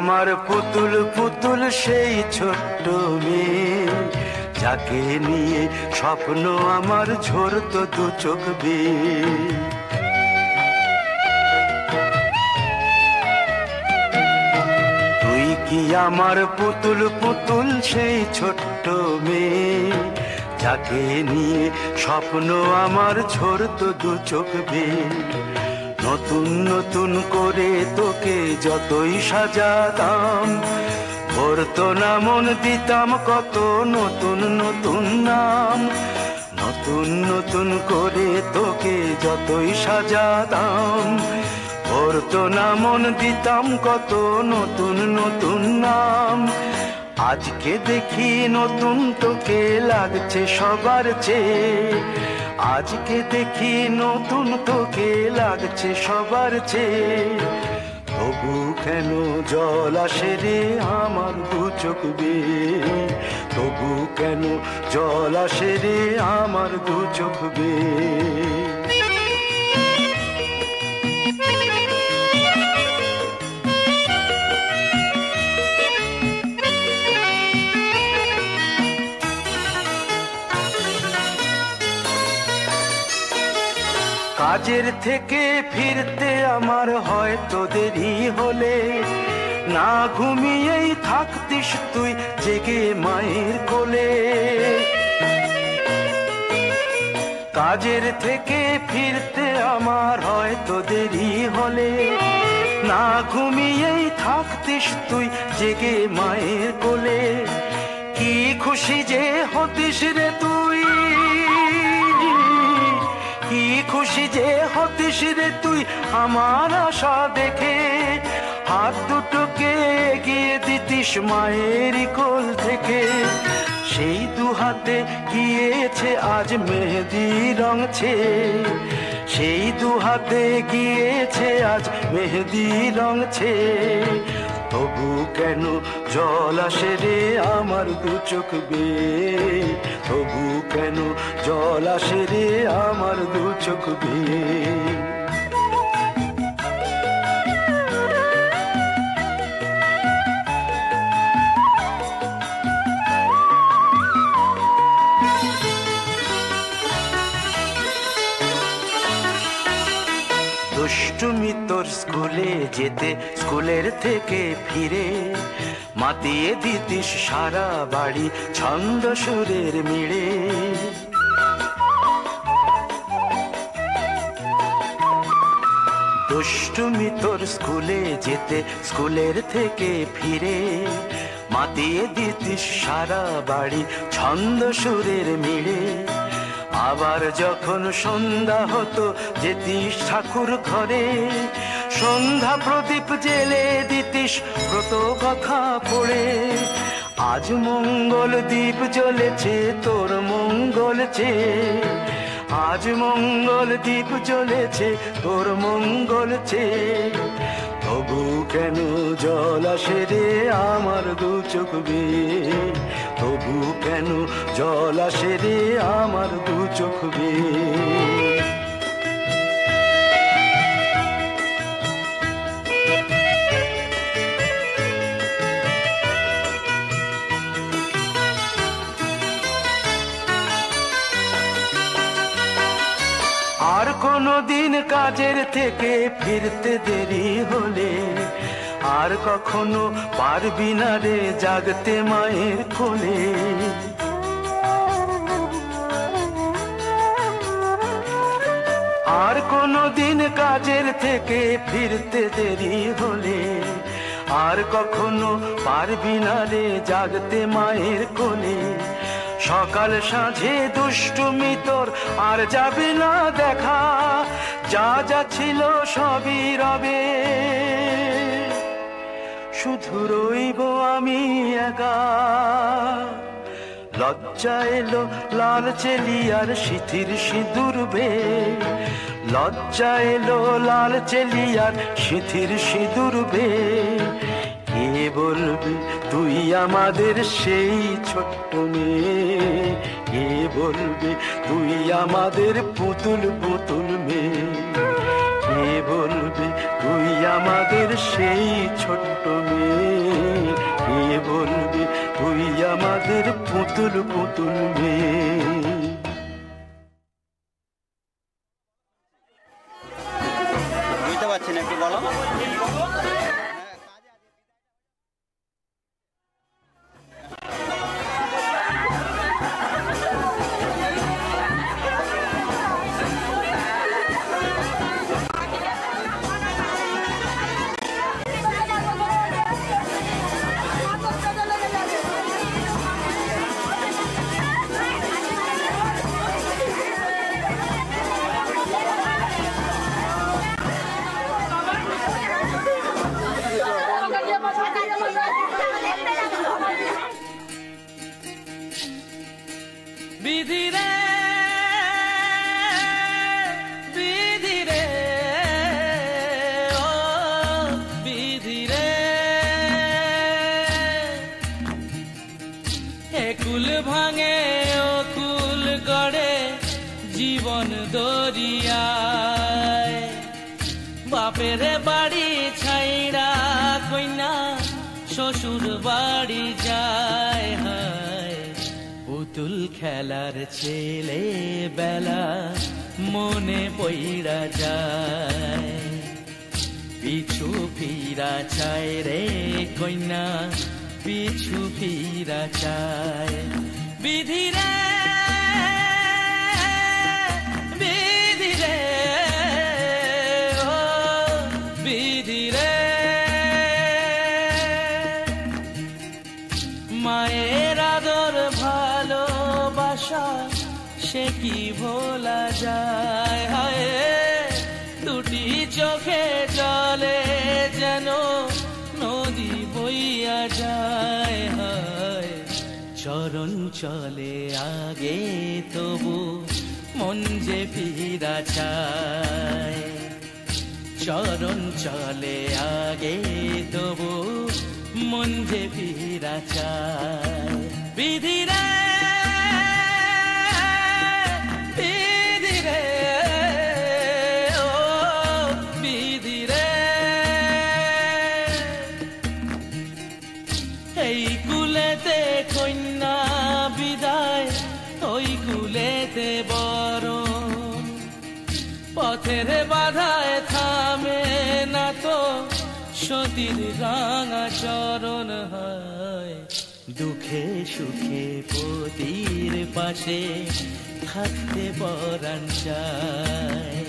আমার পুতুল পুতুল সেই ছোট্ট মেয়ে, যাকে নিয়ে স্বপ্ন আমার ঝরতো দু চোখ বেয়ে। তুই কি আমার পুতুল পুতুল সেই ছোট্ট মেয়ে, যাকে নিয়ে স্বপ্ন আমার ঝরতো দু চোখ বেয়ে। নতুন নতুন করে তোকে যতই সাজাতাম, ভরতো না মন, দিতাম কত নতুন নতুন নাম। নতুন নতুন করে তোকে যতই সাজাতাম, ভরতো না মন, দিতাম কত নতুন নতুন নাম। আজকে দেখি নতুন তোকে লাগছে সবার চেয়ে, আজকে দেখি নতুন তোকে লাগছে সবার চেয়ে। তবু কেন জল আসে রে আমার দু চোখ বেয়ে, তবু কেন জল আসে রে আমার দু চোখ বেয়ে। কাজের থেকে ফিরতে আমার হয়তো দেরি হলে, না ঘুমিয়েই থাকতিস তুই জেগে মায়ের কোলে। কাজের থেকে ফিরতে আমার হয়তো দেরি হলে, না ঘুমিয়েই থাকতিস তুই জেগে মায়ের কোলে। কি খুশি যে হতিস রে তুই, কি খুশি যে হতিস রে তুই আমার আশা দেখে। হাত দুটোকে এগিয়ে দিতিস মায়ের কোল থেকে, সেই দু হাতে গিয়েছে আজ মেহেদি রং ছেয়ে। সেই দু হাতে গিয়েছে আজ মেহেদি রং ছেয়ে। তবু কেন জল আসে রে আমার দু চোখ বেয়ে, তবু কেন জল আসে রে আমার দু চোখ বেয়ে। দুষ্টুমি তোর স্কুলে যেতে, স্কুলের থেকে ফিরে মাতিয়ে দিতিস সারা বাড়ি ছন্দ সুরের মিড়ে। দুষ্টুমি তোর স্কুলে যেতে, স্কুলের থেকে ফিরে মাতিয়ে দিতিস সারা বাড়ি ছন্দ সুরের মিড়ে। আবার যখন সন্ধ্যা হতো যেতিস ঠাকুর ঘরে, সন্ধ্যা প্রদীপ জেলে দিতিস ব্রত কথা পড়ে। আজ মঙ্গল দ্বীপ জ্বলেছে তোর মঙ্গল চেয়ে, আজ মঙ্গল দ্বীপ জ্বলেছে তোর মঙ্গল চেয়ে। তবু কেন জল আসে রে আমার দু চোখ বেয়ে, তবু কেন জল আসে রে আমার দু চোখ বেয়ে। আর কোনো দিন কাজের থেকে ফিরতে দেরি হলে, আর কখনো পারবি না রে জাগতে মায়ের কোলে। আর কোনো দিন কাজের থেকে ফিরতে দেরি হলে, আর কখনো পারবি না রে জাগতে মায়ের কোলে। সকাল সাঁঝে দুষ্টুমি তোর আর যাবে না দেখা, যা যা ছিল সবই রবে, শুধু রইব আমি একা। লজ্জা এলো লাল চেলিয়ার সিথির সিঁদুর বেয়ে, লজ্জা এলো লাল চেলিয়ার সিথির সিঁদুর বেয়ে। কে বলবি তুই আমাদের সেই ছোট্ট মেয়ে, কে বলবি তুই আমাদের পুতুল পুতুল মেয়ে। কে বলবে তুই আমাদের সেই ছোট্ট মেয়ে, কে বলবে তুই আমাদের পুতুল পুতুল মেয়ে। বুঝতে পারছি না, একটু বলো। বিধি রে বিধি রে ও বিধি রে, একুল ভাঙে ও কুল গড়ে জীবন দরিয়ায়, বাপের বাড়ি ছাইড়া কইনা শ্বশুর বাড়ি যায়, হায় পুতুল খেলার ছেলে বেলা মনে পইড়া যায়, পিছু ফিরা চায় রে কইনা পিছু ফিরা চায়। বিধি রে বিধি রে ও বিধি রে, মায়ের আদর ভালোবাসা সে কি ভোলা যায়, হায় দুটি চোখে জলে যেন নদী বইয়া যায়, হায় চরণ চলে আগে তবু মন যে ফিরা চায়, চরণ চলে আগে তবু মন যে ফিরা চায়। বিধি রে বিধি রে ও বিধি রে, এই কুলেতে কন্যা বিদায় ওই কুলেতে বরণ, পথের বাধায় থামে না তো সতীর রাঙা চরণ, হয় দুঃখে সুখে পতির পাশে থাকতে পরাণ চায়,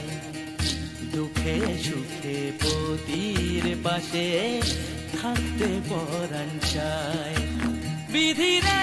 দুঃখে সুখে পতির পাশে থাকতে পরাণ চায়। বিধি রে